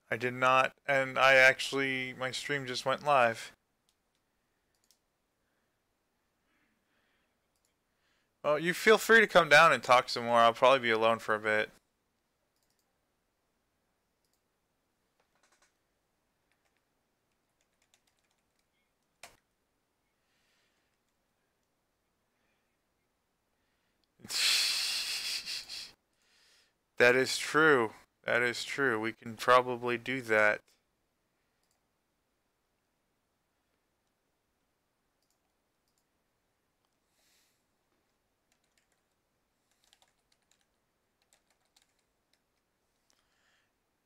I did not, and I actually, my stream just went live. Well, you feel free to come down and talk some more. I'll probably be alone for a bit. That is true. That is true. We can probably do that.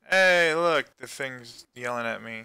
Hey, look, the thing's yelling at me.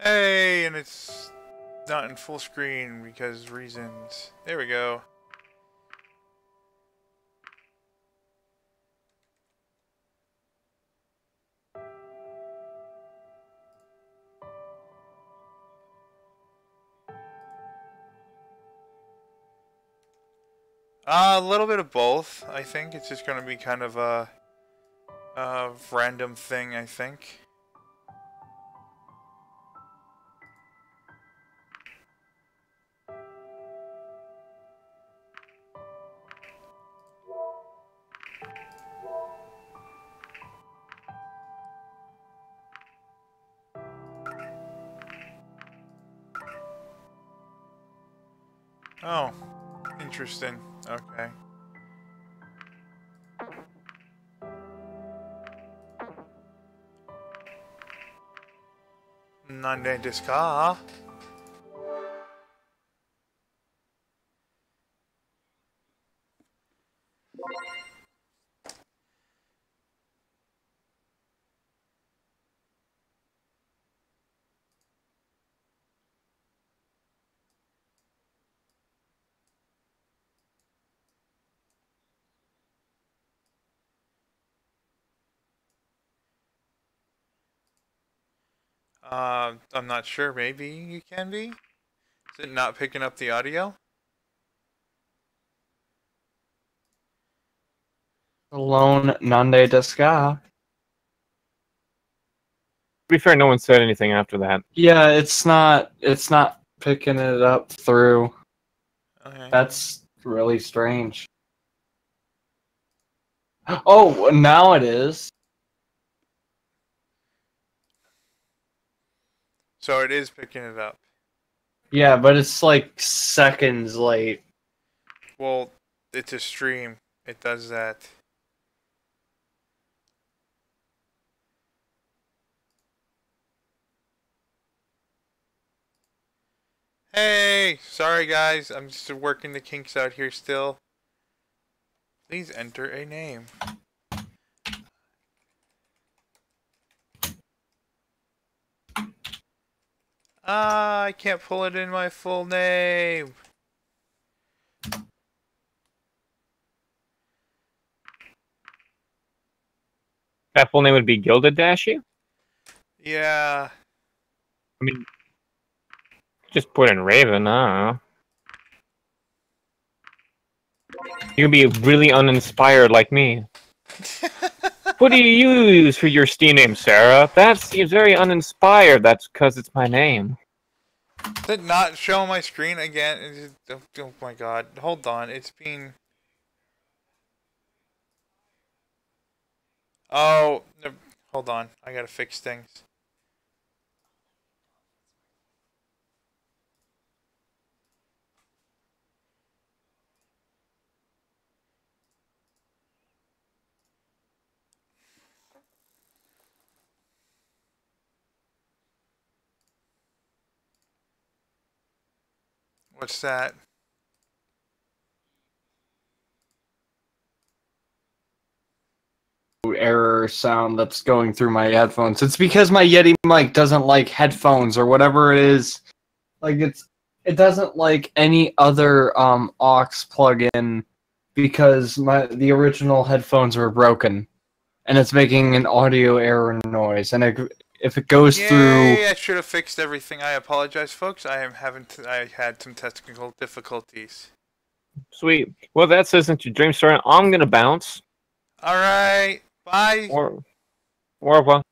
Hey, and it's not in full screen because reasons. There we go. A little bit of both, I think. It's just going to be kind of a random thing, I think. Oh, interesting. Okay. Nande desu ka? I'm not sure. Maybe you can be? Is it not picking up the audio? Alone Nande desu ka? To be fair, no one said anything after that. Yeah, it's not picking it up through. Okay. That's really strange. Oh, now it is. So it is picking it up. Yeah, but it's like seconds late. Well, it's a stream. It does that. Hey! Sorry guys, I'm just working the kinks out here still. Please enter a name. Ah, I can't pull it in my full name. That full name would be Gilded Dashi? Yeah. I mean, just put in Raven, I don't know. You can be really uninspired like me. What do you use for your Steam name, Sarah? That seems very uninspired. That's because it's my name. Did it not show on my screen again? Oh my god. Hold on. It's being... Oh. Hold on. I gotta fix things. What's that? error sound that's going through my headphones. It's because my Yeti mic doesn't like headphones or whatever it is. Like it doesn't like any other aux plug-in because the original headphones were broken, and it's making an audio error noise. And if it goes through, I should have fixed everything. I apologize, folks. I had some technical difficulties. Sweet. Well, that says into Dream Story. I'm gonna bounce. All right. Bye. Or well.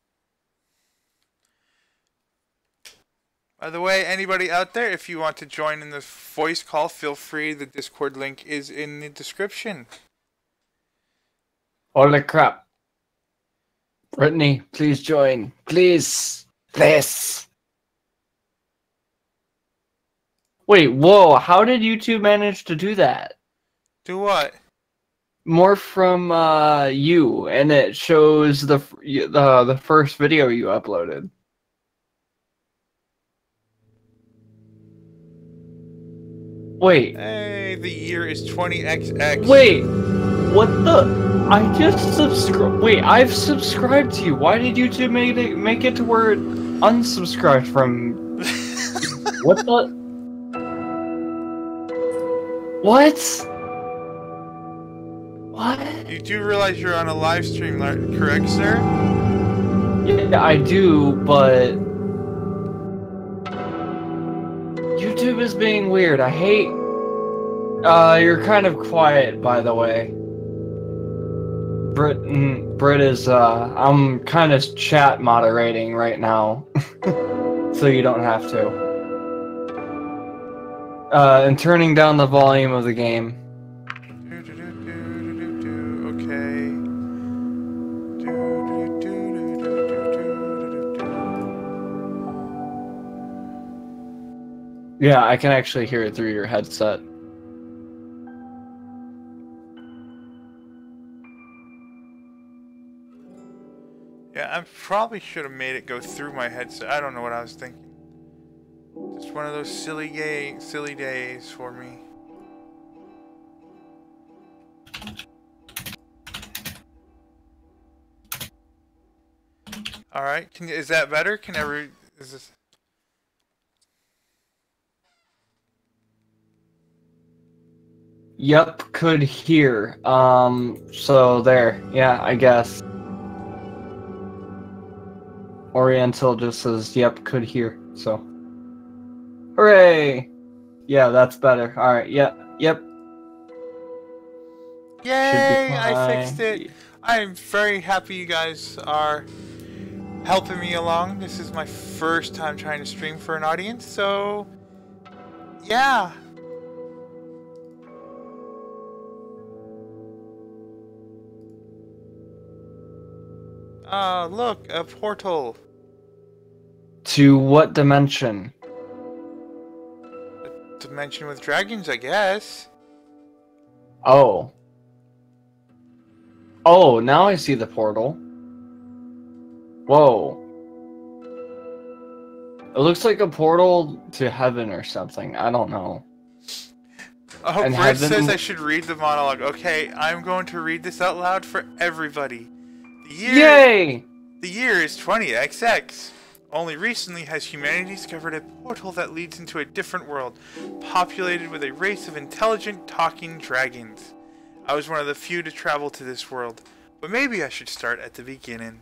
By the way, anybody out there, if you want to join in this voice call, feel free. The Discord link is in the description. holy crap. Brittany, please join. Please. Please. Wait, whoa, how did YouTube manage to do that? Do what? More from you, and it shows the first video you uploaded. Wait. Hey, the year is 20XX. Wait. What the? I just subscribed. Wait, I've subscribed to you. Why did YouTube make it to where it unsubscribed from? What the? What? What? You do realize you're on a live stream, correct, sir? Yeah, I do, but YouTube is being weird. I hate. You're kind of quiet, by the way. Brit is. I'm kind of chat moderating right now, so you don't have to. And turning down the volume of the game. Yeah, I can actually hear it through your headset. Yeah, I probably should have made it go through my headset. I don't know what I was thinking. Just one of those silly days for me. All right, is that better? Is this? Yep, could hear. So there. Yeah, I guess. Oriental just says, yep, could hear. So. Hooray! Yeah, that's better. Alright, yep. Yay! I fixed it! I'm very happy you guys are helping me along. This is my first time trying to stream for an audience, so yeah. Look, a portal. To what dimension? A dimension with dragons, I guess. Oh. Oh, now I see the portal. Whoa. It looks like a portal to heaven or something. I don't know. Oh, Brit says I should read the monologue. Okay, I'm going to read this out loud for everybody. Yay! The year is 20XX. Only recently has humanity discovered a portal that leads into a different world, populated with a race of intelligent, talking dragons. I was one of the few to travel to this world, but maybe I should start at the beginning.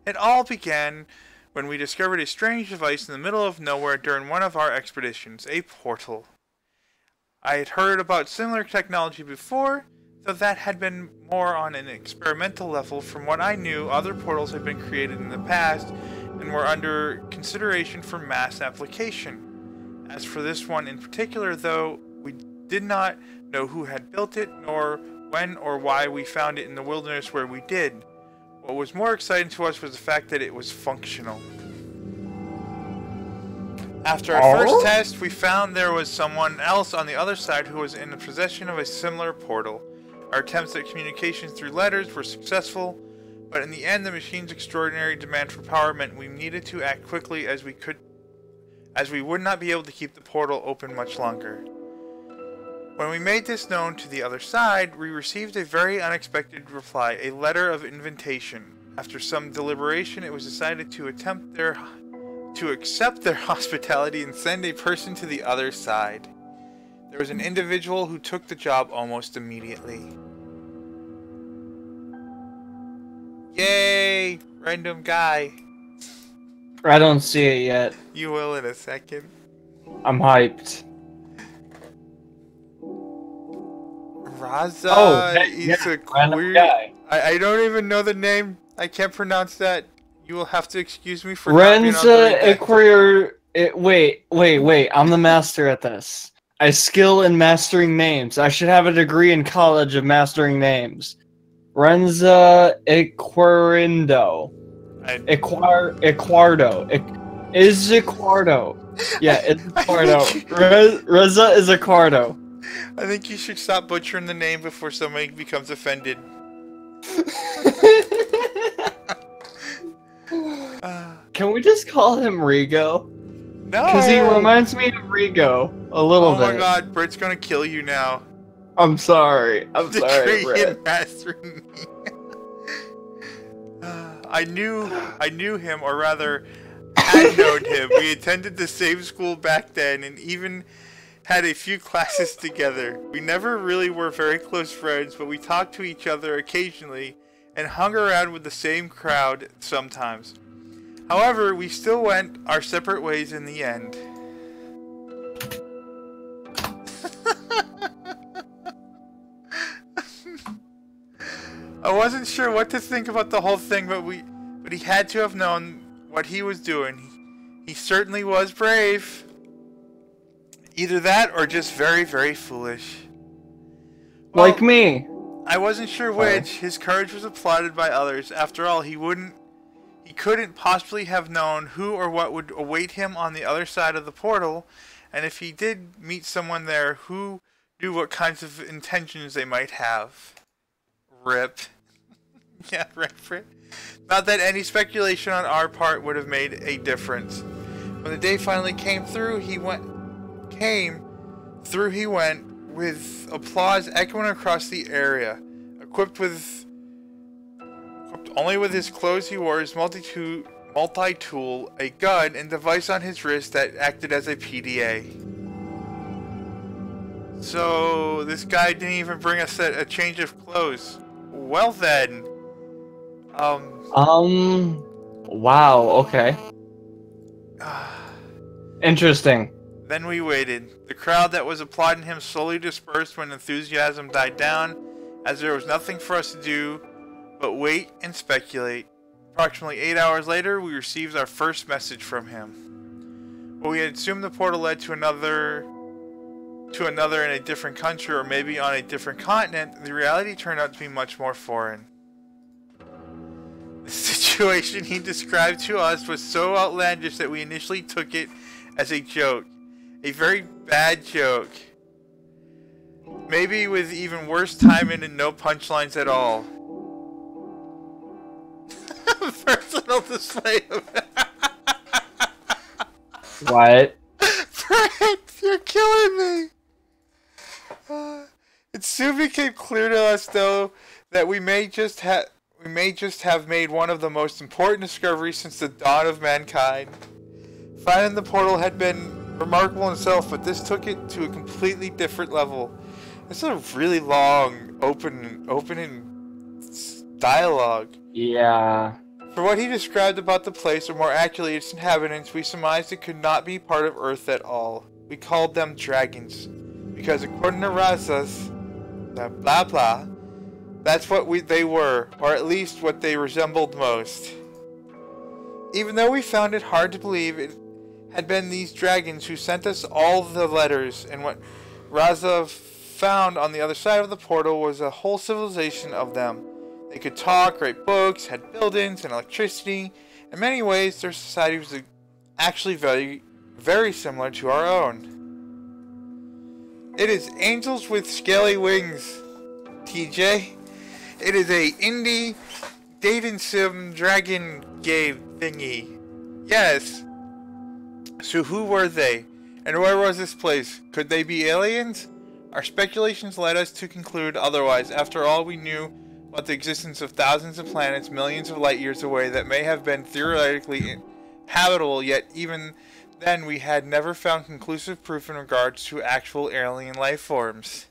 It all began when we discovered a strange device in the middle of nowhere during one of our expeditions, a portal. I had heard about similar technology before, though that had been more on an experimental level. From what I knew, other portals had been created in the past and were under consideration for mass application. As for this one in particular, though, we did not know who had built it, nor when or why we found it in the wilderness where we did. What was more exciting to us was the fact that it was functional. After our first test, we found there was someone else on the other side who was in the possession of a similar portal. Our attempts at communication through letters were successful, but in the end the machine's extraordinary demand for power meant we needed to act quickly as we would not be able to keep the portal open much longer. When we made this known to the other side, we received a very unexpected reply, a letter of invitation. After some deliberation, it was decided to accept their hospitality and send a person to the other side. There was an individual who took the job almost immediately. Yay! Random guy. I don't see it yet. You will in a second. I'm hyped. Raza is a random queer... guy. I don't even know the name. I can't pronounce that. You will have to excuse me for not being able to read that. Wait. I'm the master at this. I skill in mastering names. I should have a degree in college of mastering names. Renza Equarindo. Equardo. Is Equardo. Yeah, it's Equardo. Reza is Equardo. I think you should stop butchering the name before somebody becomes offended. Can we just call him Rigo? No! Because he reminds me of Rigo a little bit. Oh my god, Britt's gonna kill you now. I'm sorry. I'm sorry, Britt. Mastering me. I knew him, or rather, had known him. We attended the same school back then, and even had a few classes together. We never really were very close friends, but we talked to each other occasionally, and hung around with the same crowd sometimes. However, we still went our separate ways in the end. I wasn't sure what to think about the whole thing, but he had to have known what he was doing. He certainly was brave. Either that or just very, very foolish. Well, Like me. I wasn't sure which. His courage was applauded by others. After all, he couldn't possibly have known who or what would await him on the other side of the portal, and if he did meet someone there, who knew what kinds of intentions they might have. Rip. Yeah, rip. Not that any speculation on our part would have made a difference. When the day finally came through, he went, with applause echoing across the area. Equipped only with his clothes, he wore his multi-tool, a gun, and device on his wrist that acted as a PDA. So this guy didn't even bring us a change of clothes. Well then. Wow, okay. Interesting. Then we waited. The crowd that was applauding him slowly dispersed when enthusiasm died down, as there was nothing for us to do but wait and speculate. Approximately 8 hours later, we received our first message from him. Well, we had assumed the portal led to another in a different country, or maybe on a different continent. The reality turned out to be much more foreign. The situation he described to us was so outlandish that we initially took it as a joke. A very bad joke. Maybe with even worse timing and no punchlines at all. Personal display of... What? Brett, you're killing me! It soon became clear to us, though, that we may just have made one of the most important discoveries since the dawn of mankind. Finding the portal had been remarkable in itself, but this took it to a completely different level. This is a really long, opening dialogue. Yeah. For what he described about the place, or more accurately its inhabitants, we surmised it could not be part of Earth at all. We called them dragons, because according to Razas, blah blah, that's what they were, or at least what they resembled most. Even though we found it hard to believe it had been these dragons who sent us all the letters, and what Raza found on the other side of the portal was a whole civilization of them. They could talk, write books, had buildings and electricity. In many ways, their society was actually very, very similar to our own. It is Angels with Scaly Wings, TJ. It is a indie dating sim dragon game thingy. Yes. So who were they? And where was this place? Could they be aliens? Our speculations led us to conclude otherwise. After all, we knew about the existence of thousands of planets millions of light years away that may have been theoretically habitable, yet even then we had never found conclusive proof in regards to actual alien life forms.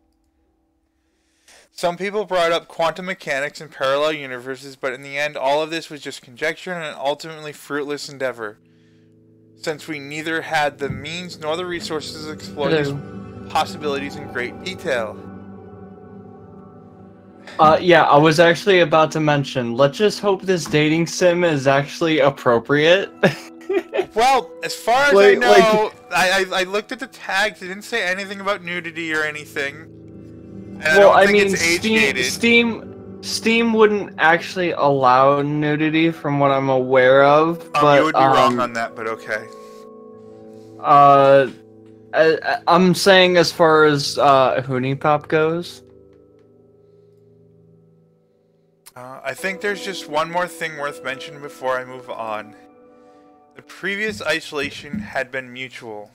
Some people brought up quantum mechanics and parallel universes, but in the end all of this was just conjecture and an ultimately fruitless endeavor, since we neither had the means nor the resources to explore these possibilities in great detail. Yeah, I was actually about to mention, let's just hope this dating sim is actually appropriate. Well, as far as I know, I looked at the tags, it didn't say anything about nudity or anything. And well, I don't think mean, it's age-gated. Steam wouldn't actually allow nudity from what I'm aware of, but you would be wrong on that, but okay. I'm saying as far as Hoonie Pop goes. I think there's just one more thing worth mentioning before I move on. The previous isolation had been mutual.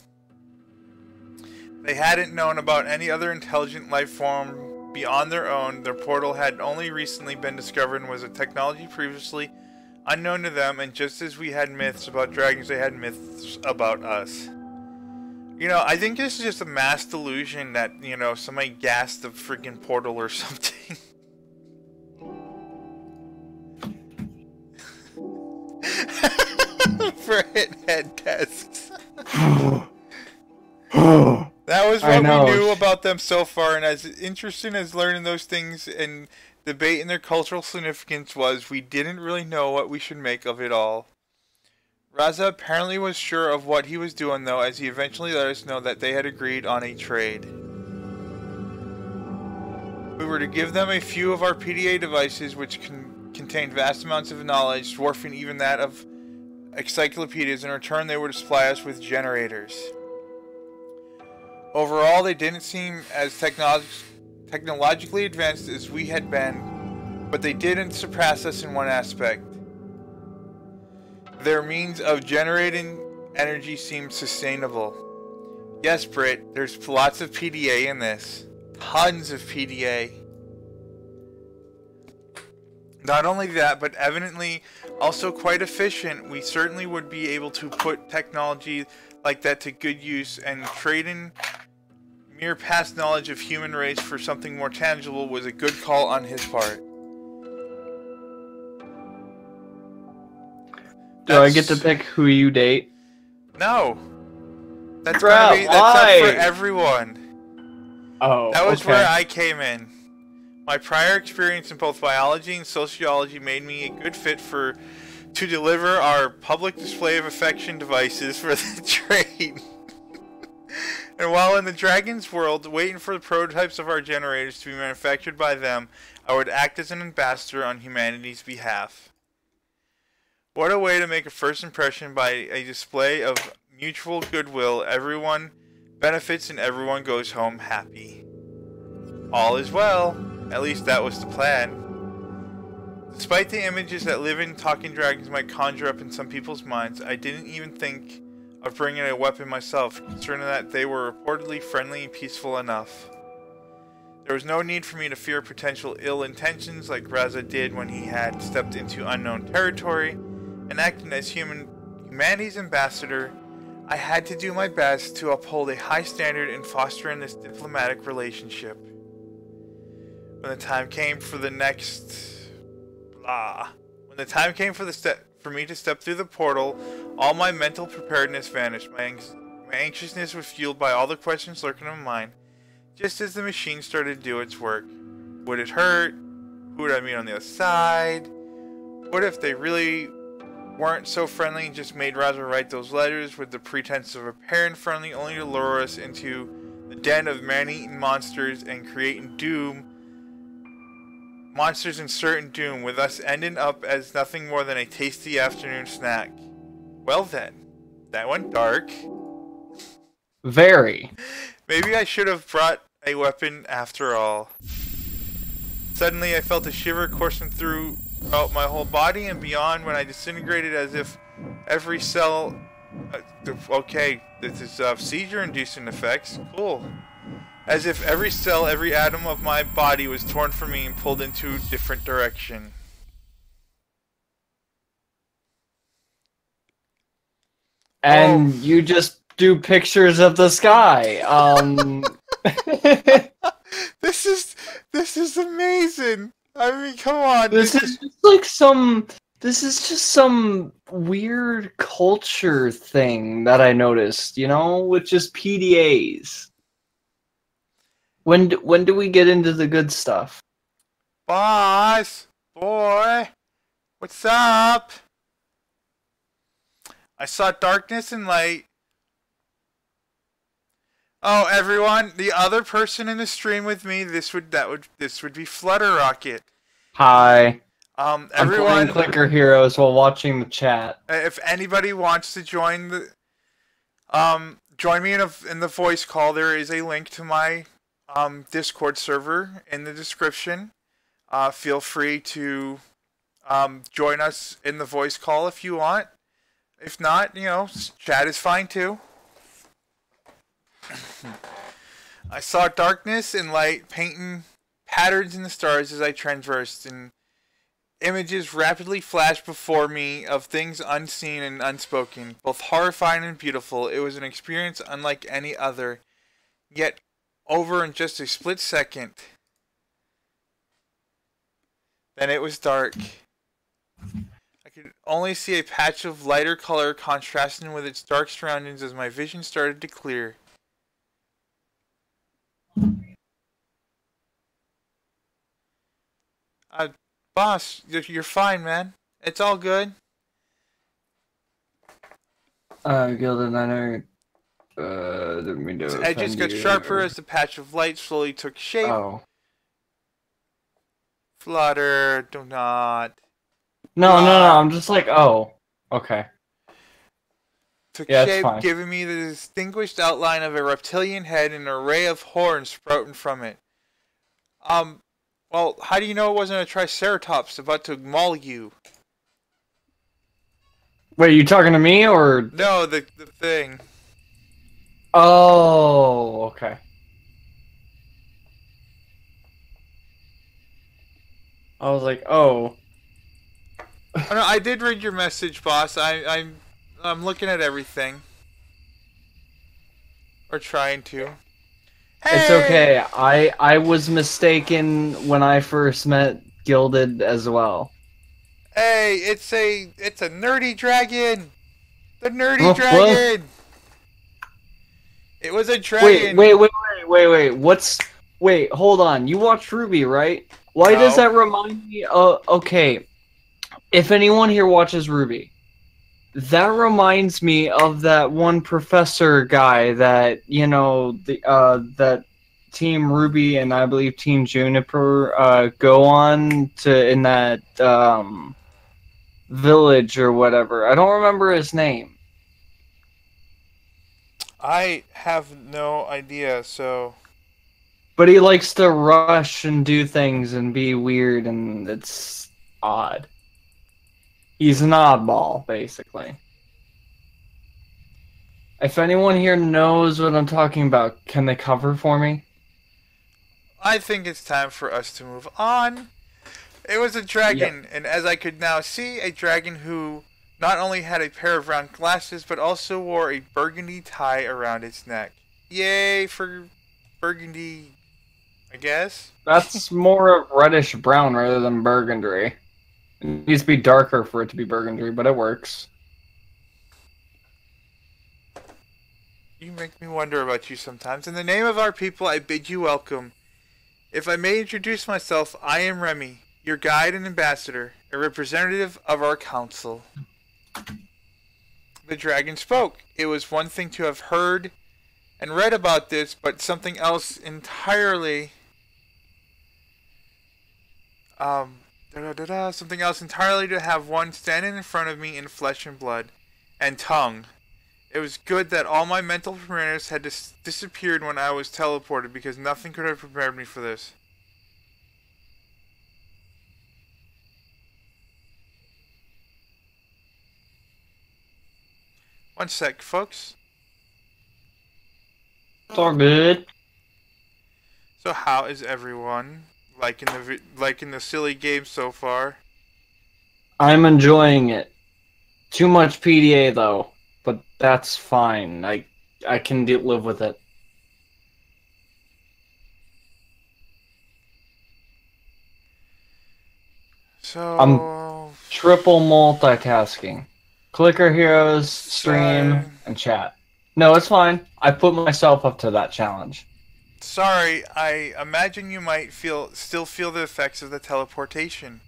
They hadn't known about any other intelligent life form beyond their own. Their portal had only recently been discovered and was a technology previously unknown to them, and just as we had myths about dragons, they had myths about us. You know, I think this is just a mass delusion that, you know, somebody gassed the freaking portal or something. For hit head tests. That was what we knew about them so far, and as interesting as learning those things and debating their cultural significance was, we didn't really know what we should make of it all. Raza apparently was sure of what he was doing, though, as he eventually let us know that they had agreed on a trade. We were to give them a few of our PDA devices, which contained vast amounts of knowledge, dwarfing even that of encyclopedias. In return, they were to supply us with generators. Overall, they didn't seem as technologically advanced as we had been, but they didn't surpass us in one aspect. Their means of generating energy seemed sustainable. Yes, Britt, there's lots of PDA in this. Tons of PDA. Not only that, but evidently also quite efficient. We certainly would be able to put technology like that to good use, and trading mere past knowledge of human race for something more tangible was a good call on his part. Do I get to pick who you date? No. That's Crap, that's up for everyone. Oh, that was where I came in. My prior experience in both biology and sociology made me a good fit to deliver our public display of affection devices for the trade. And while in the Dragon's world, waiting for the prototypes of our generators to be manufactured by them, I would act as an ambassador on humanity's behalf. What a way to make a first impression by a display of mutual goodwill. Everyone benefits and everyone goes home happy. All is well. At least that was the plan. Despite the images that living talking dragons might conjure up in some people's minds, I didn't even think of bringing a weapon myself, concerning that they were reportedly friendly and peaceful enough. There was no need for me to fear potential ill intentions like Raza did when he had stepped into unknown territory, and acting as humanity's ambassador, I had to do my best to uphold a high standard in fostering this diplomatic relationship. When the time came for the for me to step through the portal, all my mental preparedness vanished. My anxiousness was fueled by all the questions lurking in my mind, just as the machine started to do its work. Would it hurt? Who would I meet on the other side? What if they really weren't so friendly and just made Raza write those letters with the pretense of appearing friendly, only to lure us into the den of man-eating monsters and creating doom? Monsters in certain doom, with us ending up as nothing more than a tasty afternoon snack. Well then, that went dark. Very. Maybe I should have brought a weapon after all. Suddenly I felt a shiver coursing throughout my whole body and beyond when I disintegrated as if every cell... okay, this is seizure-inducing effects. Cool. As if every cell, every atom of my body was torn from me and pulled into a different direction. And you just do pictures of the sky. This is amazing. I mean, come on. This is just like some weird culture thing that I noticed, you know, with just PDAs. When do we get into the good stuff? Boss, boy, what's up? I saw darkness and light. Oh, everyone, the other person in the stream with me, this would be Flutter Rocket. Hi. Everyone, I'm playing Clicker Heroes while watching the chat. If anybody wants to join the join me in the voice call, there is a link to my Discord server in the description. Feel free to join us in the voice call if you want. If not, you know, chat is fine too. I saw darkness and light painting patterns in the stars as I traversed, and images rapidly flashed before me of things unseen and unspoken, both horrifying and beautiful. It was an experience unlike any other, yet over in just a split second. Then it was dark. I could only see a patch of lighter color contrasting with its dark surroundings as my vision started to clear. Boss, you're fine, man. It's all good. Gilded Niner, didn't mean to Its edges got sharper as the patch of light slowly took shape. Oh. Flutter, do not. No, I'm just like, oh. Okay. Took Yeah, shape, it's fine. giving me the distinguished outline of a reptilian head and an array of horns sprouting from it. Well, how do you know it wasn't a triceratops about to maul you? Wait, you talking to me or? No, the thing. Oh, okay. I was like, oh. Oh, no, I did read your message, boss. I'm looking at everything. Or trying to. Hey! It's okay. I was mistaken when I first met Gilded as well. Hey, it's a nerdy dragon. The nerdy Oh, dragon. It was a dragon. Wait. Wait, hold on. You watched Ruby, right? Why does No. that remind me of... Okay. If anyone here watches Ruby, that reminds me of that one professor guy that, you know, that Team Ruby and I believe Team Juniper go on to in that village or whatever. I don't remember his name. I have no idea, so... But he likes to rush and do things and be weird, and it's odd. He's an oddball, basically. If anyone here knows what I'm talking about, can they cover for me? I think it's time for us to move on. It was a dragon, and as I could now see, a dragon who not only had a pair of round glasses, but also wore a burgundy tie around its neck. Yay for burgundy, I guess? That's more of reddish brown rather than burgundy. It needs to be darker for it to be burgundy, but it works. You make me wonder about you sometimes. In the name of our people, I bid you welcome. If I may introduce myself, I am Remy, your guide and ambassador, a representative of our council. The dragon spoke. It was one thing to have heard and read about this, but something else entirely... something else entirely to have one standing in front of me in flesh and blood and tongue. It was good that all my mental parameters had disappeared when I was teleported, because nothing could have prepared me for this. One sec, folks. It's all good. So how is everyone liking the silly game so far? I'm enjoying it. Too much PDA though, but that's fine. I can live with it. So Triple multitasking. Clicker Heroes, stream, and chat. No, it's fine. I put myself up to that challenge. sorry, I imagine you might still feel the effects of the teleportation.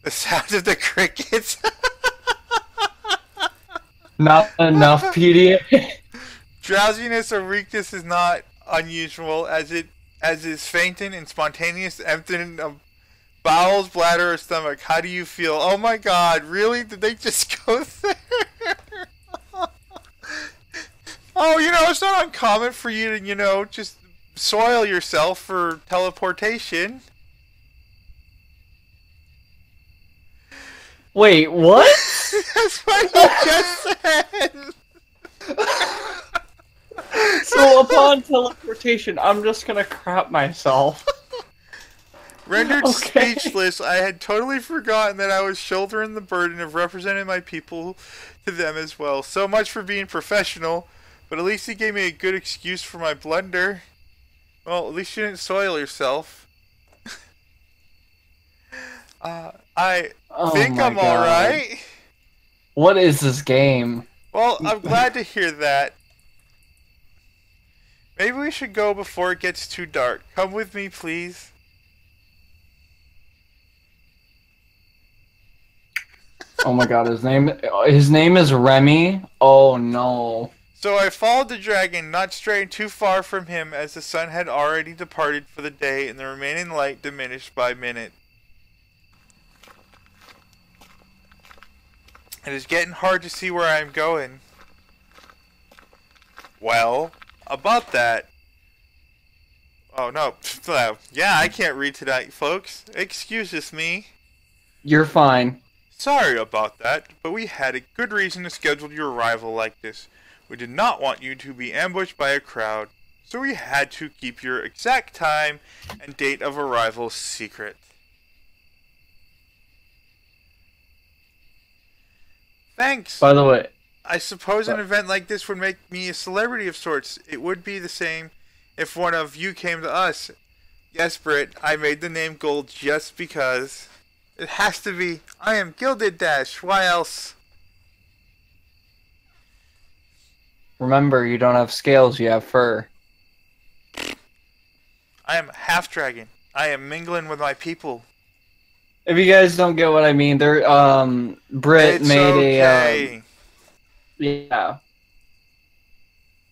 The sound of the crickets. Not enough PDA. Drowsiness or weakness is not unusual, as is fainting and spontaneous emptying of bowels, bladder, or stomach. How do you feel? Oh my God! Really? Did they just go there? Oh, it's not uncommon for you to, just soil yourself for teleportation. Wait, what? That's what you just said. So upon teleportation, I'm just gonna crap myself. Rendered Okay. speechless, I had totally forgotten that I was shouldering the burden of representing my people to them as well. So much for being professional, but at least he gave me a good excuse for my blunder. Well, at least you didn't soil yourself. I think my I'm God. alright. What is this game? Well, I'm glad to hear that. Maybe we should go before it gets too dark. Come with me, please. Oh my God, his name is Remy. Oh no. So I followed the dragon, not straying too far from him, as the sun had already departed for the day and the remaining light diminished by minute. It is getting hard to see where I am going. Well, about that. Oh no. Yeah, I can't read tonight, folks. Excuse me. You're fine. Sorry about that, but we had a good reason to schedule your arrival like this. We did not want you to be ambushed by a crowd, so we had to keep your exact time and date of arrival secret. Thanks. By the way, I suppose an event like this would make me a celebrity of sorts. It would be the same if one of you came to us. Yes, Britt, I made the name Gold just because. It has to be. I am Gilded Dash. Why else? remember, you don't have scales, you have fur. I am a half dragon. I am mingling with my people. If you guys don't get what I mean, Britt It's made okay. yeah.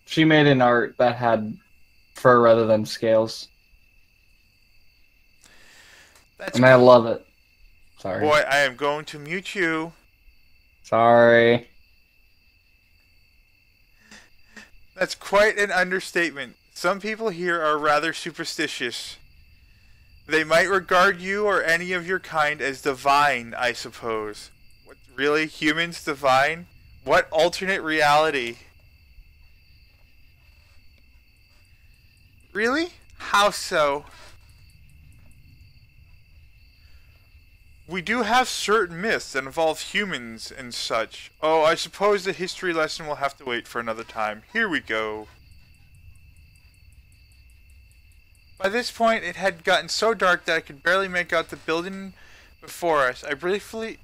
She made an art that had fur rather than scales. That's And I love it. Sorry. Boy, I am going to mute you. Sorry. That's quite an understatement. Some people here are rather superstitious. They might regard you or any of your kind as divine, I suppose. What, really? Humans divine? What alternate reality? Really? How so? We do have certain myths that involve humans and such. Oh, I suppose the history lesson will have to wait for another time. Here we go. By this point, it had gotten so dark that I could barely make out the building before us. I briefly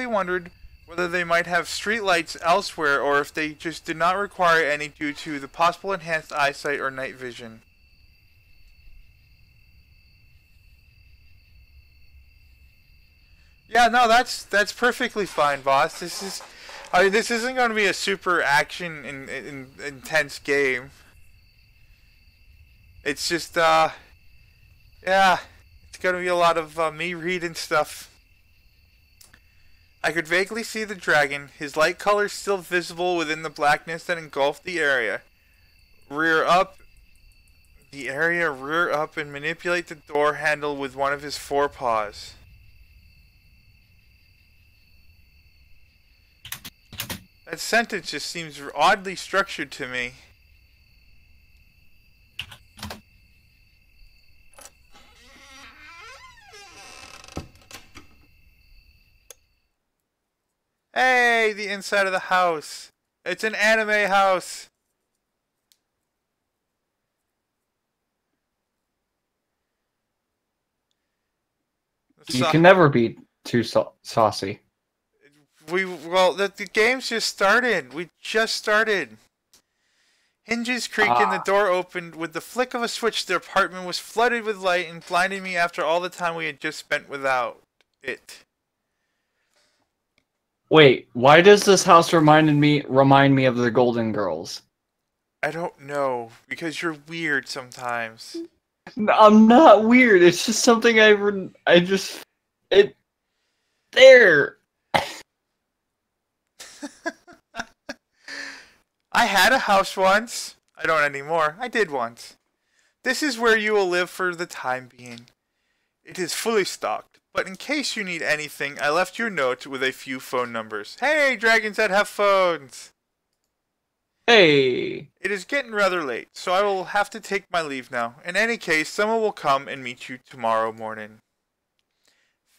wondered whether they might have street lights elsewhere or if they just did not require any due to the possible enhanced eyesight or night vision. Yeah, no, that's perfectly fine, boss. This isn't going to be a super action and intense game. It's just, yeah, it's going to be a lot of me reading stuff. I could vaguely see the dragon, his light color still visible within the blackness that engulfed the area. Rear up, and manipulate the door handle with one of his forepaws. That sentence just seems oddly structured to me. Hey, the inside of the house. It's an anime house. You can never be too saucy. Well, the game's just started. We just started. Hinges creaked and the door opened. With the flick of a switch, the apartment was flooded with light and blinded me after all the time we had just spent without it. Wait, why does this house remind me of the Golden Girls? I don't know, because you're weird sometimes. I'm not weird. It's just something there. I had a house once. I don't anymore. I did once. This is where you will live for the time being. It is fully stocked, but in case you need anything, I left you a note with a few phone numbers. Hey, dragons that have phones! Hey! It is getting rather late, so I will have to take my leave now. In any case, someone will come and meet you tomorrow morning.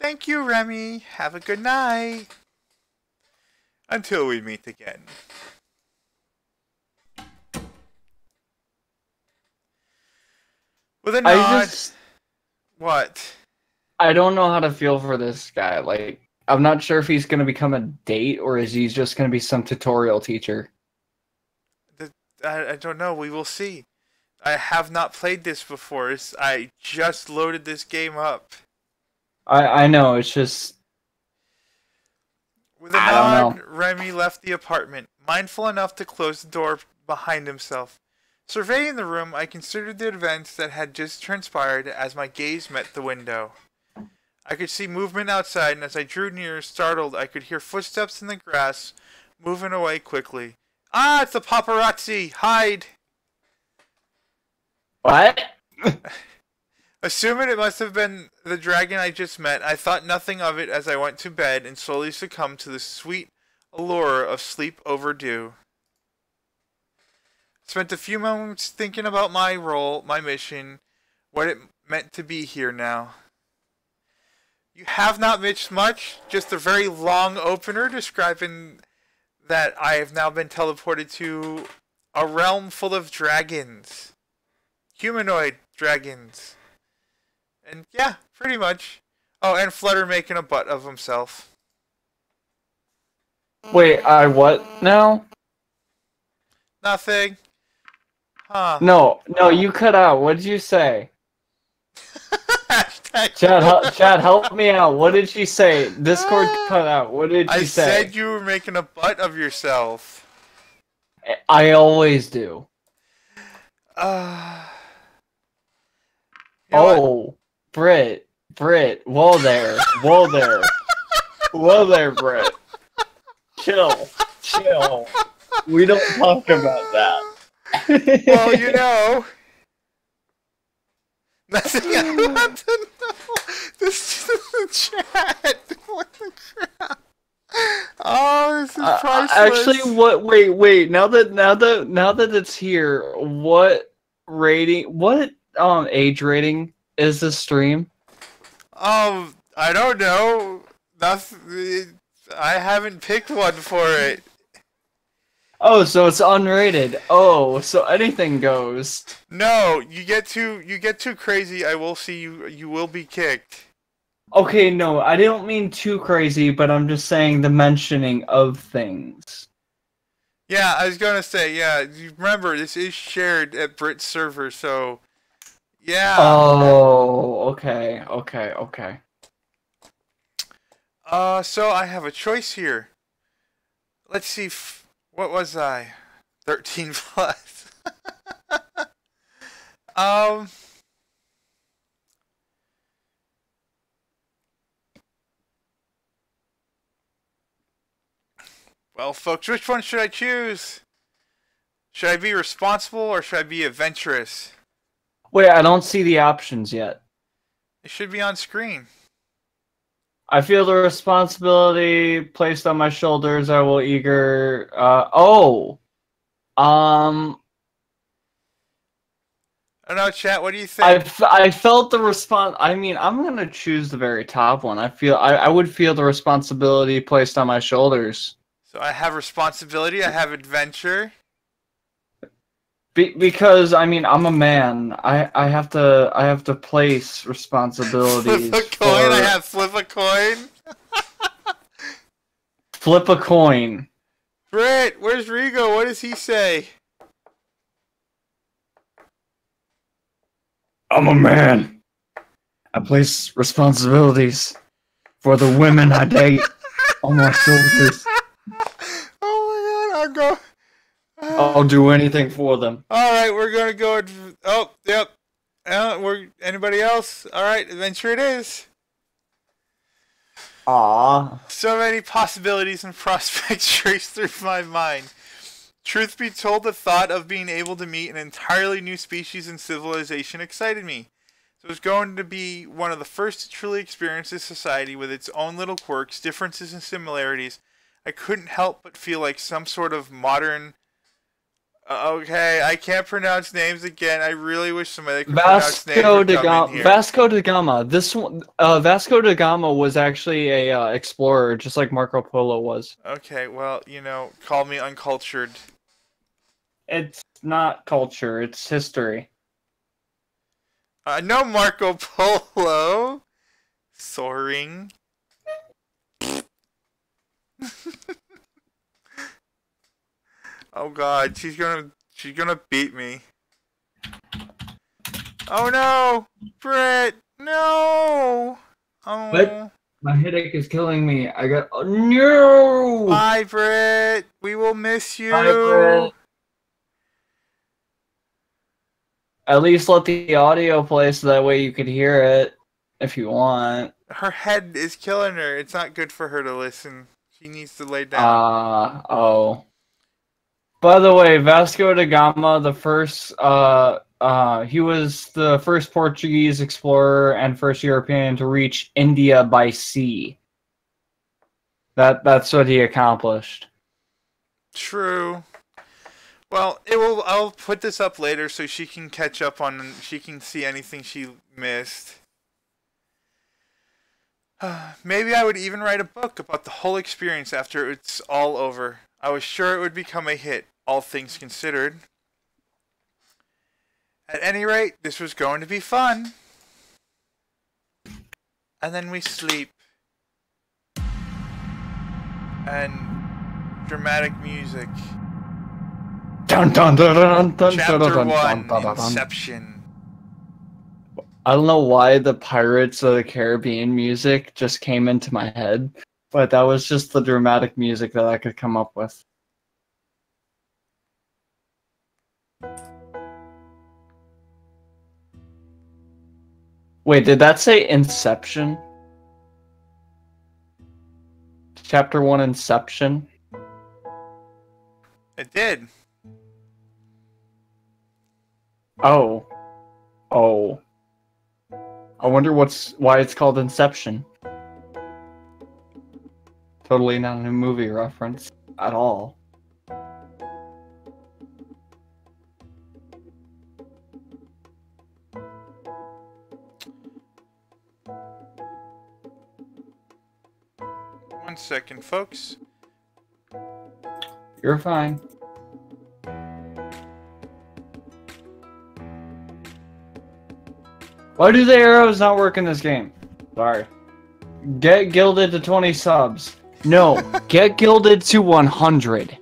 Thank you, Remy. Have a good night. Until we meet again. With a nod. What? I don't know how to feel for this guy. Like, I'm not sure if he's going to become a date or is he just going to be some tutorial teacher. I don't know. We will see. I have not played this before. I just loaded this game up. I know. It's just... With a nod, Remy left the apartment, mindful enough to close the door behind himself. Surveying the room, I considered the events that had just transpired as my gaze met the window. I could see movement outside, and as I drew near, startled, I could hear footsteps in the grass, moving away quickly. Ah, it's the paparazzi! Hide! What? Assuming it must have been the dragon I just met, I thought nothing of it as I went to bed and slowly succumbed to the sweet allure of sleep overdue. Spent a few moments thinking about my role, my mission, what it meant to be here now. You have not missed much, just a very long opener describing that I have now been teleported to a realm full of dragons. Humanoid dragons. And yeah, pretty much. Oh, and Flutter making a butt of himself. Wait, I what now? Nothing. Huh. No, you cut out. What did you say? Chad, help me out. What did she say? Discord cut out. What did she say? I said you were making a butt of yourself. I always do. What? Britt. Whoa there, Britt. Chill. We don't talk about that. Well, you know. Nothing I want to know. This is the chat. What the crap? Oh, this is priceless. Actually, what? Wait. Now that it's here, what age rating is this stream? I don't know. Nothing. I haven't picked one for it. Oh, so it's unrated. Oh, so anything goes. No, you get too crazy. I will see you. You will be kicked. Okay, no, I don't mean too crazy, but I'm just saying the mentioning of things. Yeah, I was gonna say. Yeah, you remember this is shared at Brit's server, so yeah. Oh, okay. So I have a choice here. Let's see. What was I? 13 plus. Well, folks, which one should I choose? Should I be responsible or should I be adventurous? Wait, I don't see the options yet. It should be on screen. I feel the responsibility placed on my shoulders. I will I don't know, chat. What do you think? I felt the response. I mean, I'm gonna choose the very top one. I would feel the responsibility placed on my shoulders. So I have responsibility. I have adventure. Because I mean, I'm a man. I have to place responsibilities. Flip a coin. I have flip a coin. Flip a coin. Britt, where's Rigo? What does he say? I'm a man. I place responsibilities for the women I date on my shoulders. Oh my god, I'll go. I'll do anything for them. Alright, we're gonna go. Oh, yep. Anybody else? Alright, adventure it is. Ah. So many possibilities and prospects raced through my mind. Truth be told, the thought of being able to meet an entirely new species and civilization excited me. So it was going to be one of the first to truly experience this society with its own little quirks, differences, and similarities. I couldn't help but feel like some sort of modern... okay, I can't pronounce names again. I really wish somebody could pronounce names. Vasco da Gama. This one, Vasco da Gama was actually a explorer, just like Marco Polo was. Okay, well, you know, call me uncultured. It's not culture, it's history. No Marco Polo. Soaring. Oh god, she's gonna beat me. Oh no! Britt! No! Oh. What? My headache is killing me. I got... Oh, no! Bye, Britt! We will miss you! Bye, Britt. At least let the audio play so that way you could hear it, if you want. Her head is killing her. It's not good for her to listen. She needs to lay down. Oh. By the way, Vasco da Gama, the first, he was the first Portuguese explorer and first European to reach India by sea. That's what he accomplished. True. Well, I'll put this up later so she can catch up on. She can see anything she missed. Maybe I would even write a book about the whole experience after it's all over. I was sure it would become a hit, all things considered. At any rate, this was going to be fun. And then we sleep. And dramatic music. Dun, dun, dun, dun, dun, Chapter dun, dun, 1, dun, dun, dun. Inception. I don't know why the Pirates of the Caribbean music just came into my head, but that was just the dramatic music that I could come up with. Wait, did that say Inception? Chapter 1 Inception? It did. Oh. Oh. I wonder why it's called Inception. Totally not a movie reference at all. One second, folks. You're fine. Why do the arrows not work in this game? Sorry. Get gilded to 20 subs. No, get gilded to 100.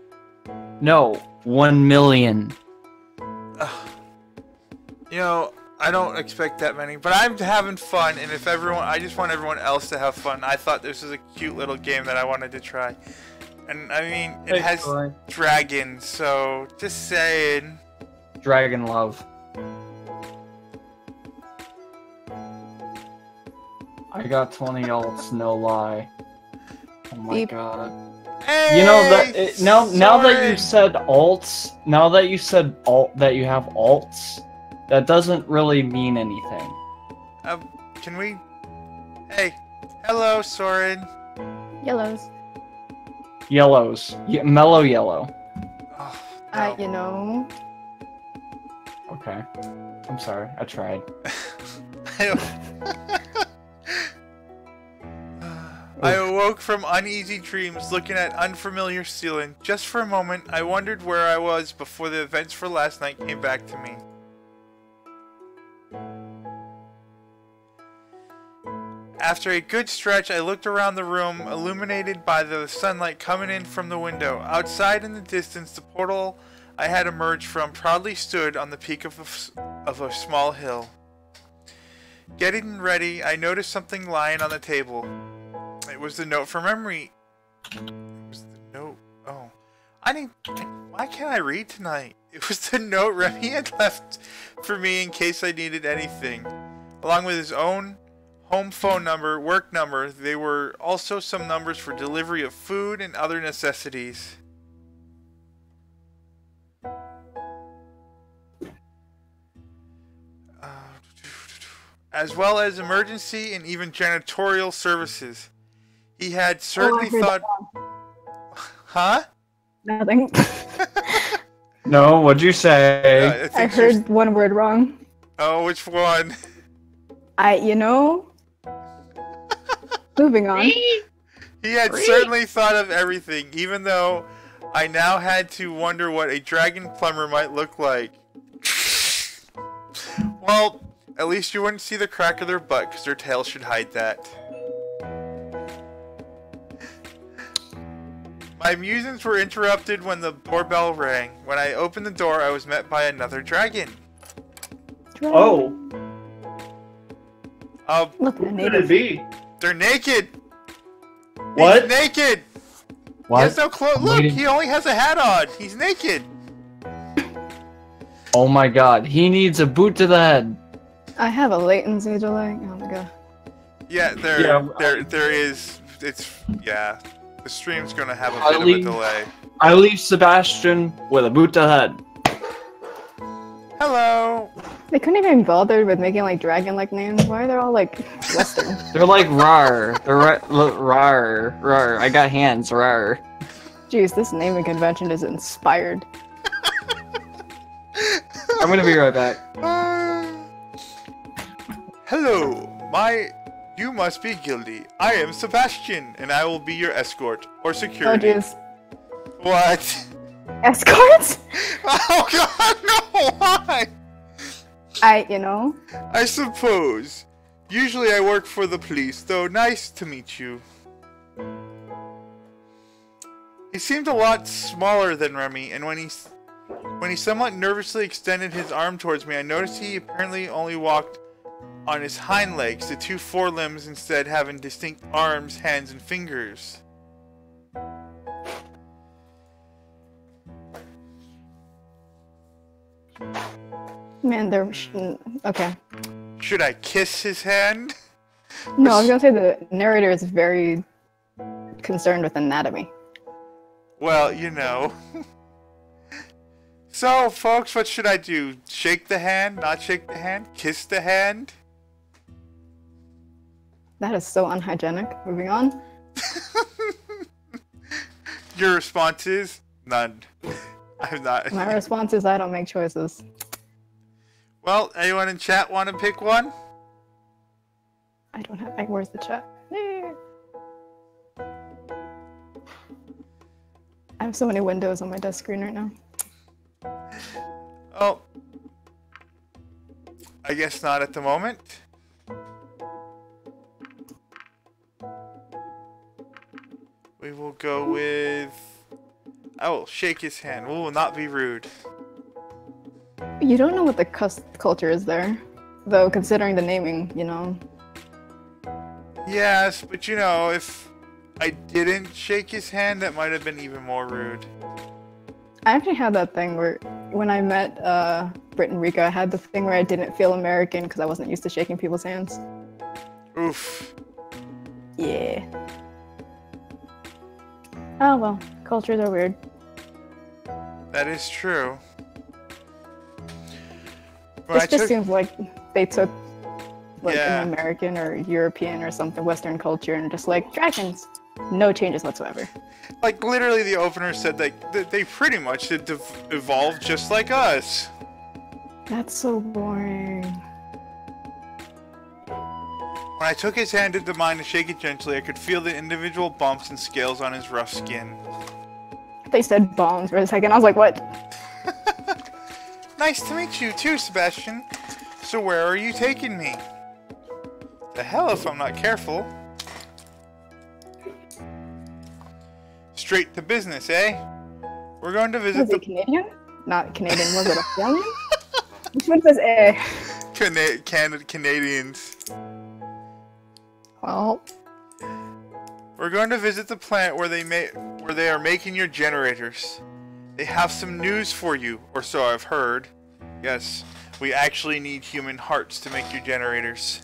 No, 1 million. You know, I don't expect that many, but I'm having fun, and I just want everyone else to have fun. I thought this was a cute little game that I wanted to try. And I mean, it has dragons, so just saying. Dragon love. I got 20 ults, no lie. Oh my god. Hey, You know that now that you said alts, that you have alts, that doesn't really mean anything. Can we? Hey, hello, Soren. Yellows. Yellows. Mellow yellow. Oh, no. You know. Okay. I'm sorry. I tried. I awoke from uneasy dreams looking at unfamiliar ceiling. Just for a moment, I wondered where I was before the events for last night came back to me. After a good stretch, I looked around the room, illuminated by the sunlight coming in from the window. Outside in the distance, the portal I had emerged from proudly stood on the peak of a small hill. Getting ready, I noticed something lying on the table. It was the note from memory. It was the note. Oh. Why can't I read tonight? It was the note Remy had left for me in case I needed anything. Along with his own home phone number, work number, there were also some numbers for delivery of food and other necessities. As well as emergency and even janitorial services. He had certainly thought... Huh? Nothing. No, what'd you say? I heard one word wrong. Oh, which one? Moving on. He had certainly thought of everything, even though I now had to wonder what a dragon plumber might look like. Well, at least you wouldn't see the crack of their butt, because their tail should hide that. My musings were interrupted when the doorbell rang. When I opened the door, I was met by another dragon. Oh. Look, Who could it be? They're naked! What? He's naked! What? He has no clothes. Look, Waiting. he only has a hat on. He's naked. Oh my god, he needs a boot to the head. I have a latency delay. Oh my god. Yeah, there is. Yeah. The stream's gonna have a bit of a delay. I leave Sebastian with a boot to the head. Hello. They couldn't even bother with making like dragon-like names. Why are they all like Western? They're like rar. They're rar. Rar. I got hands. Rar. Jeez, this naming convention is inspired. I'm gonna be right back. Hello. You must be guilty. I am Sebastian, and I will be your escort or Oh security. jeez. What? Escorts? Oh god, no! Why? I suppose. Usually I work for the police, though nice to meet you. He seemed a lot smaller than Remy, and when he somewhat nervously extended his arm towards me, I noticed he apparently only walked on his hind legs, the two forelimbs instead having distinct arms, hands, and fingers. Man, they're okay. Should I kiss his hand? No, I was gonna say the narrator is very concerned with anatomy. Well, So, folks, what should I do? Shake the hand? Not shake the hand? Kiss the hand? That is so unhygienic. Moving on. Your response is? None. I'm not. My response is I don't make choices. Well, anyone in chat want to pick one? I don't have. Where's the chat? I have so many windows on my desk screen right now. Oh. I guess not at the moment. We will go with... I will shake his hand. We will not be rude. You don't know what the culture is there, though, considering the naming, Yes, but if I didn't shake his hand, that might have been even more rude. I actually had that thing where, when I met Britt and Rika, I had the thing where I didn't feel American because I wasn't used to shaking people's hands. Oof. Yeah. Oh well, cultures are weird. That is true. This just seems like they took an American or European or something, Western culture, and just like, dragons. No changes whatsoever. Like, literally the opener said they pretty much did evolve just like us. That's so boring. When I took his hand into mine to shake it gently, I could feel the individual bumps and scales on his rough skin. They said bombs for a second. I was like, what? Nice to meet you too, Sebastian. So where are you taking me? The hell if I'm not careful. Straight to business, eh? We're going to visit Was it Canadian? Not Canadian. Was it Australian? Which one says eh? Canadians. Well, We're going to visit the plant where they are making your generators. They have some news for you, or so I've heard. Yes, we actually need human hearts to make your generators.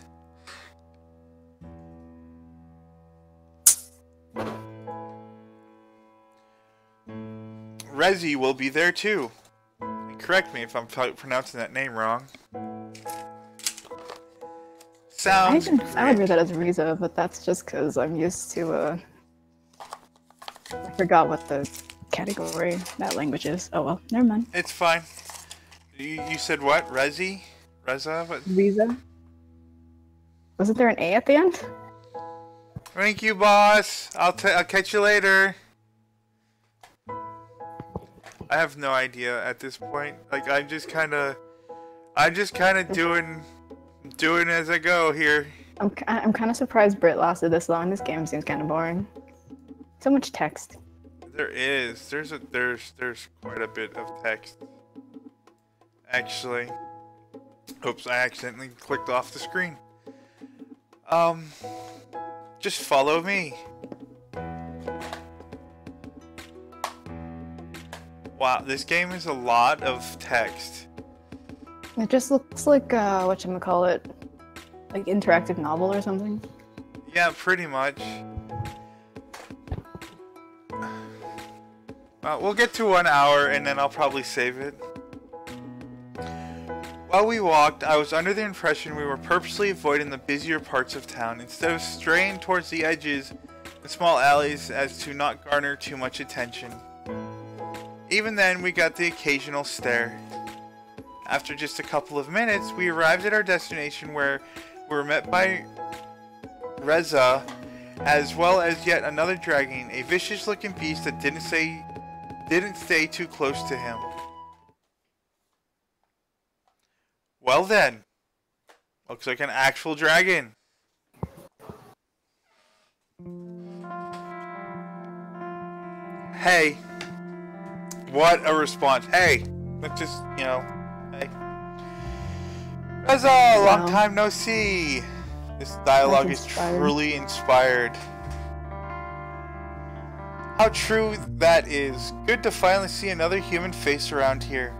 Rezi will be there too. And correct me if I'm pronouncing that name wrong. Sounds I would read that as Riza, but that's just because I'm used to, I forgot what the category that language is. Oh well, never mind. It's fine. You said what? Rezi? Reza? What? Riza? Wasn't there an A at the end? Thank you, boss. I'll catch you later. I have no idea at this point. Like I'm just kind of doing as I go here. I'm kind of surprised Brit lasted this long. This game seems kind of boring. So much text. There is. There's quite a bit of text. Actually. Oops, I accidentally clicked off the screen. Just follow me. Wow, this game is a lot of text. It just looks like whatchamacallit, like interactive novel or something. Yeah, pretty much. We'll get to 1 hour and then I'll probably save it. While we walked, I was under the impression we were purposely avoiding the busier parts of town instead of straying towards the edges and small alleys as to not garner too much attention. Even then, we got the occasional stare. After just a couple of minutes, we arrived at our destination where we were met by Reza, as well as yet another dragon, a vicious-looking beast that didn't stay too close to him. Well then, looks like an actual dragon. Hey. What a response. Hey. Let's just, you know, hey. Reza, long time no see. This dialogue is truly inspired. How true that is. Good to finally see another human face around here.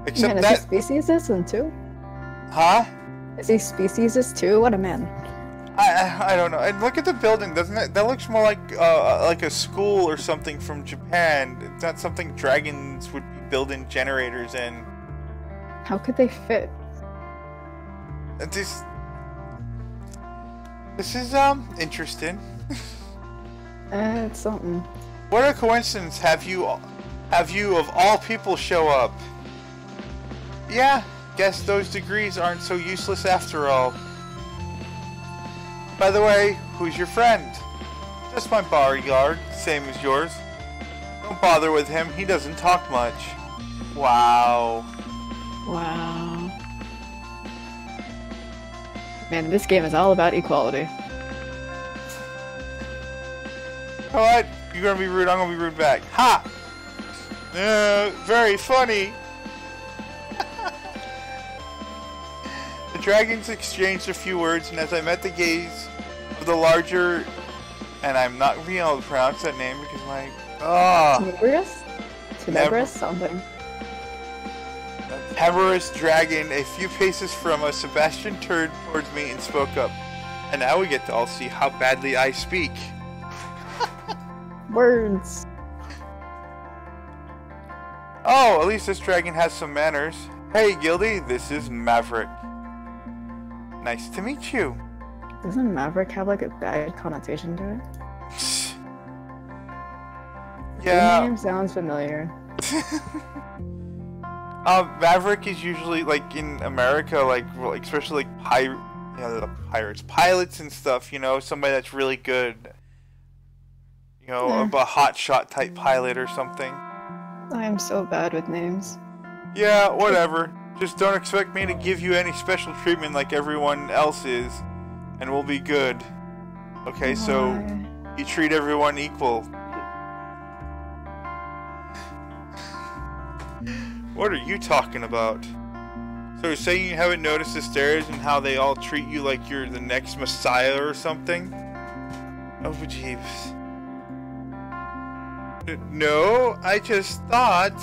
Except man, that... is he speciesist too? Huh? Is he speciesist too? What a man. I don't know. And look at the building, doesn't it? That looks more like a school or something from Japan. It's not something dragons would be building generators in. How could they fit? This is interesting. It's something. What a coincidence! Have you of all people show up? Yeah, guess those degrees aren't so useless after all. By the way, who's your friend? Just my bodyguard, same as yours. Don't bother with him, he doesn't talk much. Wow. Wow. Man, this game is all about equality. Alright, you're gonna be rude, I'm gonna be rude back. Ha! Very funny. The dragons exchanged a few words, and as I met the gaze of the larger, and I'm not being able to pronounce that name because my Tenebris? Tenebris? Something. Heberus dragon a few paces from us, Sebastian turned towards me and spoke up. And now we get to all see how badly I speak. Words. Oh, at least this dragon has some manners. Hey, Gildy, this is Maverick. Nice to meet you. Doesn't Maverick have like a bad connotation to it? Yeah. The name sounds familiar. Maverick is usually like in America, like especially like pirates, pilots and stuff. You know, somebody that's really good. You know, a hotshot type pilot or something. I am so bad with names. Yeah, whatever. Just don't expect me to give you any special treatment like everyone else is, and we'll be good. Okay, so you treat everyone equal. What are you talking about? So you're saying you haven't noticed the stairs and how they all treat you like you're the next messiah or something? Oh, jeeves. No, I just thought...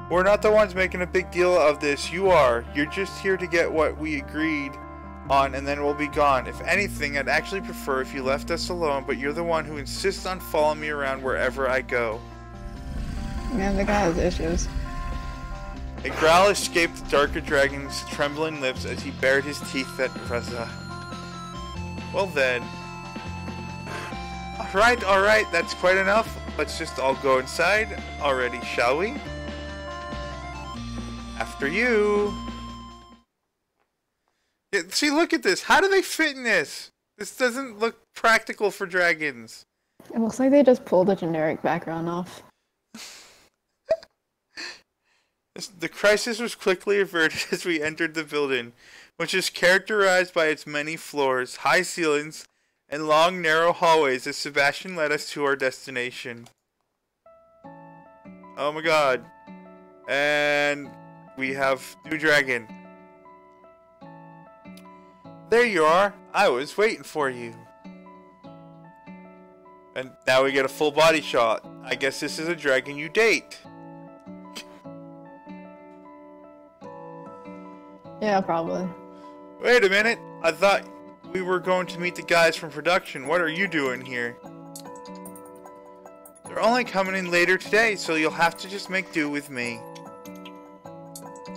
We're not the ones making a big deal of this, you are. You're just here to get what we agreed on and then we'll be gone. If anything, I'd actually prefer if you left us alone, but you're the one who insists on following me around wherever I go. Man, the guy has issues. A growl escaped the darker dragon's trembling lips as he bared his teeth at Reza. Well then. Alright, that's quite enough. Let's just all go inside already, shall we? After you. Yeah, see, look at this. How do they fit in this? This doesn't look practical for dragons. It looks like they just pulled a generic background off. The crisis was quickly averted as we entered the building, which is characterized by its many floors, high ceilings, and long, narrow hallways as Sebastian led us to our destination. Oh my god. And we have new dragon. There you are. I was waiting for you. And now we get a full body shot. I guess this is a dragon you date. Yeah, probably. Wait a minute. I thought we were going to meet the guys from production. What are you doing here? They're only coming in later today, so you'll have to just make do with me.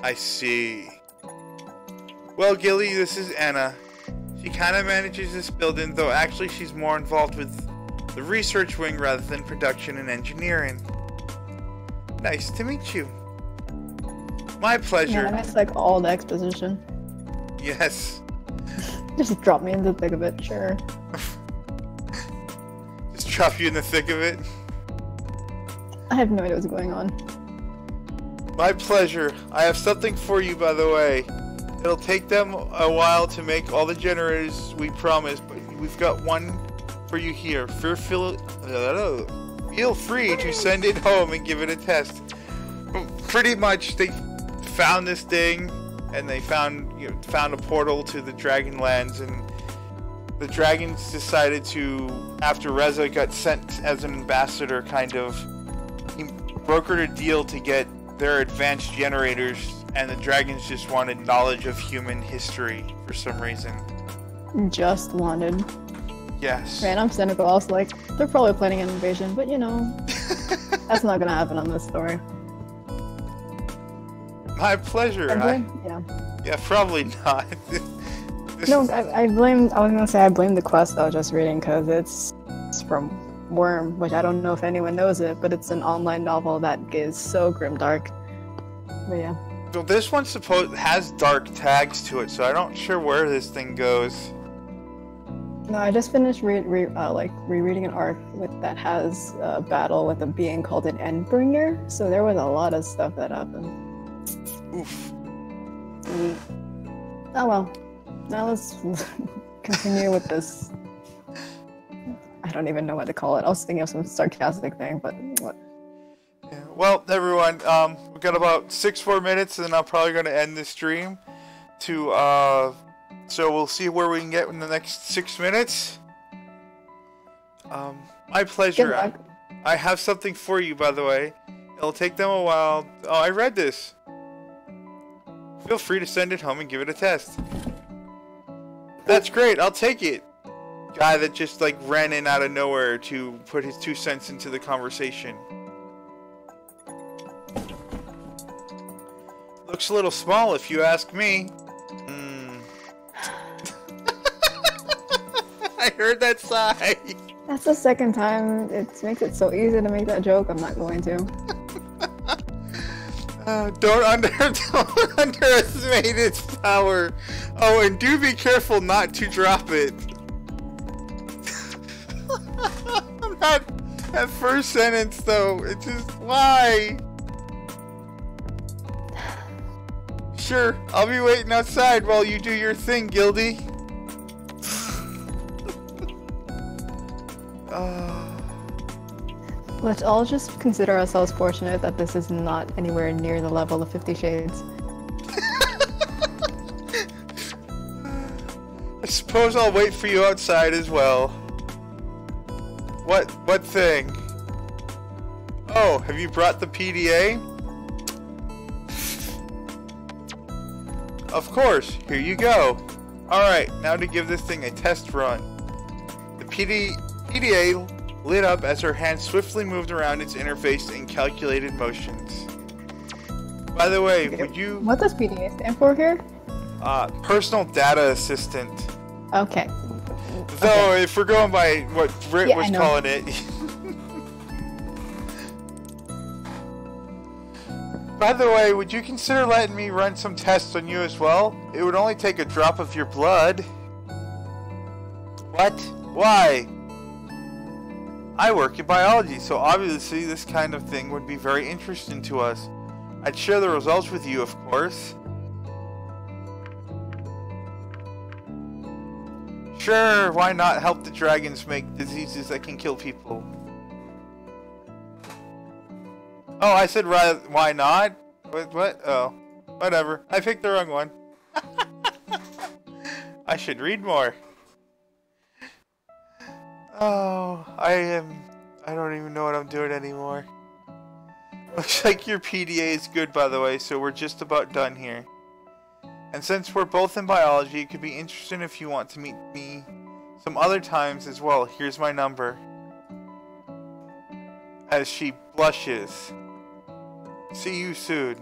I see. Well, Gilly, this is Anna. She kind of manages this building, though actually she's more involved with the research wing rather than production and engineering. Nice to meet you. My pleasure. Yeah, it's like all the exposition. Yes. Just drop me in the thick of it, sure. Just drop you in the thick of it? I have no idea what's going on. My pleasure. I have something for you, by the way. It'll take them a while to make all the generators we promised, but we've got one for you here. Feel free to send it home and give it a test. Pretty much, they found this thing, and they found a portal to the Dragonlands, and the dragons decided to, after Reza got sent as an ambassador, kind of, he brokered a deal to get their advanced generators, and the dragons just wanted knowledge of human history for some reason. Just wanted. Yes. Man, I'm cynical. I was like, they're probably planning an invasion, but you know, that's not gonna happen on this story. My pleasure. Yeah. Yeah, probably not. No, I blame. I was gonna say I blame the quest I was just reading because it's from Worm, which I don't know if anyone knows it, but it's an online novel that is so grimdark. But yeah. So this one has dark tags to it, so I'm not sure where this thing goes. No, I just finished rereading an arc that has a battle with a being called an Endbringer, so there was a lot of stuff that happened. Oof. Oh well. Now let's continue with this. I don't even know what to call it. I was thinking of some sarcastic thing, but what? Yeah. Well, everyone, we've got about 6 more minutes, and then I'm probably going to end this stream. So we'll see where we can get in the next 6 minutes. My pleasure. I have something for you, by the way. It'll take them a while. Oh, I read this. Feel free to send it home and give it a test. That's great. I'll take it. Guy that just like ran in out of nowhere to put his 2 cents into the conversation. Looks a little small if you ask me. I heard that sigh. That's the second time. It makes it so easy to make that joke. I'm not going to. Don't underestimate its power. Oh, and do be careful not to drop it. That first sentence, though, it's just why? Sure, I'll be waiting outside while you do your thing, Gildy. Let's all just consider ourselves fortunate that this is not anywhere near the level of 50 Shades. I suppose I'll wait for you outside as well. What thing? Oh, have you brought the PDA? Of course, here you go. Alright, now to give this thing a test run. The PDA lit up as her hand swiftly moved around its interface in calculated motions. By the way, would you... What does PDA stand for here? Personal Data Assistant. Okay. Though, if we're going by what Britt was calling it... By the way, would you consider letting me run some tests on you as well? It would only take a drop of your blood. What? Why? I work in biology, so obviously this kind of thing would be very interesting to us. I'd share the results with you, of course. Sure, why not help the dragons make diseases that can kill people? Oh, I said why not? What? Oh, whatever. I picked the wrong one. I should read more. Oh, I don't even know what I'm doing anymore. Looks like your PDA is good, by the way, so we're just about done here. And since we're both in biology, it could be interesting if you want to meet me some other times as well. Here's my number. As she blushes. See you soon.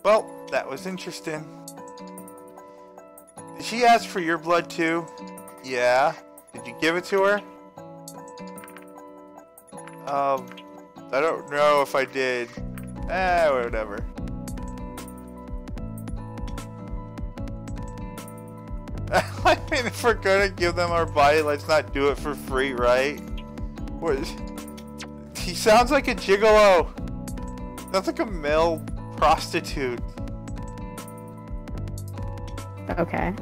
Well, that was interesting. Did she ask for your blood too? Yeah. Did you give it to her? I don't know if I did. Whatever. I mean, if we're gonna give them our body, let's not do it for free, right? What? He sounds like a gigolo. Sounds like a male prostitute. Okay.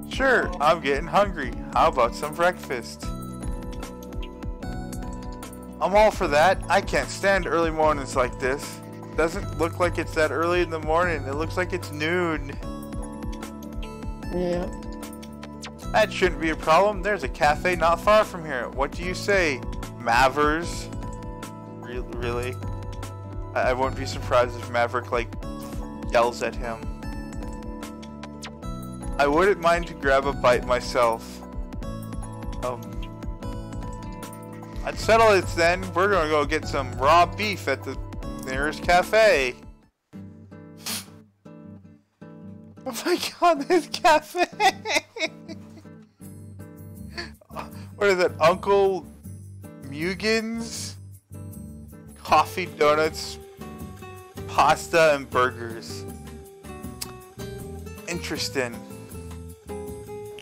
Sure, I'm getting hungry. How about some breakfast? I'm all for that. I can't stand early mornings like this. Doesn't look like it's that early in the morning. It looks like it's noon. Yeah. That shouldn't be a problem. There's a cafe not far from here. What do you say, Mavers? Really? I wouldn't be surprised if Maverick, like, yells at him. I wouldn't mind to grab a bite myself. I'd settle it then. We're gonna go get some raw beef at the nearest cafe. Oh my god, this cafe! What is it? Uncle Mugen's? Coffee, donuts, pasta, and burgers. Interesting.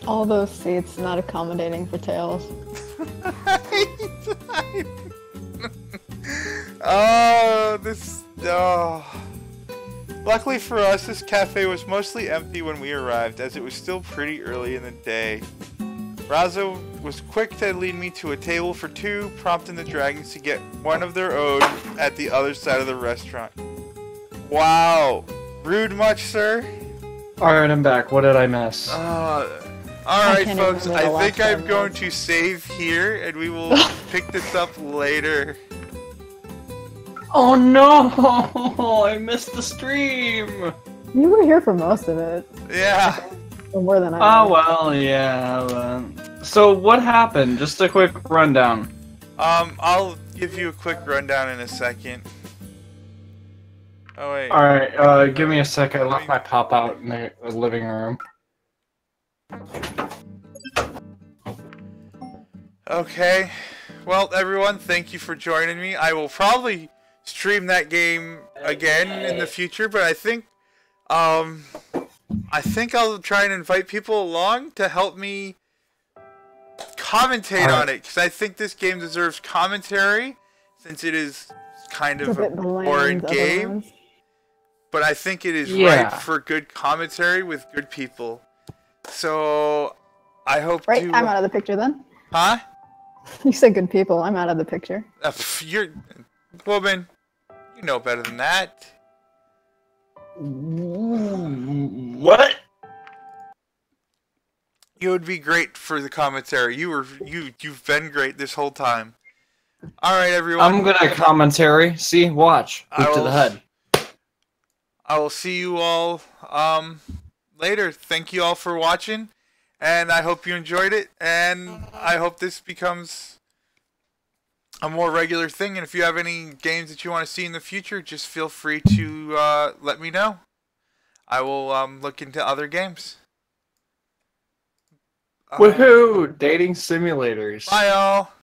All those seats not accommodating for tails. Luckily for us, this cafe was mostly empty when we arrived, as it was still pretty early in the day. Razo was quick to lead me to a table for two, prompting the dragons to get one of their own at the other side of the restaurant. Wow. Rude much, sir? Alright, I'm back. What did I miss? Alright, folks, I think I'm going to save here, and we will pick this up later. Oh no! I missed the stream! You were here for most of it. Yeah. Or more than I Oh, well, yeah. So, what happened? Just a quick rundown. I'll give you a quick rundown in a second. Oh, wait. Alright, give me a sec. I left my pop out in the living room. Okay. Well, everyone, thank you for joining me. I will probably stream that game again in the future, but I think I'll try and invite people along to help me commentate on it, because I think this game deserves commentary, since it is kind of a boring game. But I think it is ripe for good commentary with good people. So I hope I'm out of the picture then. Huh? You said good people. I'm out of the picture. You're... Woman, you know better than that. What? You would be great for the commentary. You've been great this whole time. Alright, everyone. I'm gonna commentary. See? Watch. Boot to the head. I will see you all later. Thank you all for watching. And I hope you enjoyed it, and I hope this becomes a more regular thing. And if you have any games that you want to see in the future, just feel free to let me know. I will look into other games. Woohoo! Dating simulators. Bye, all.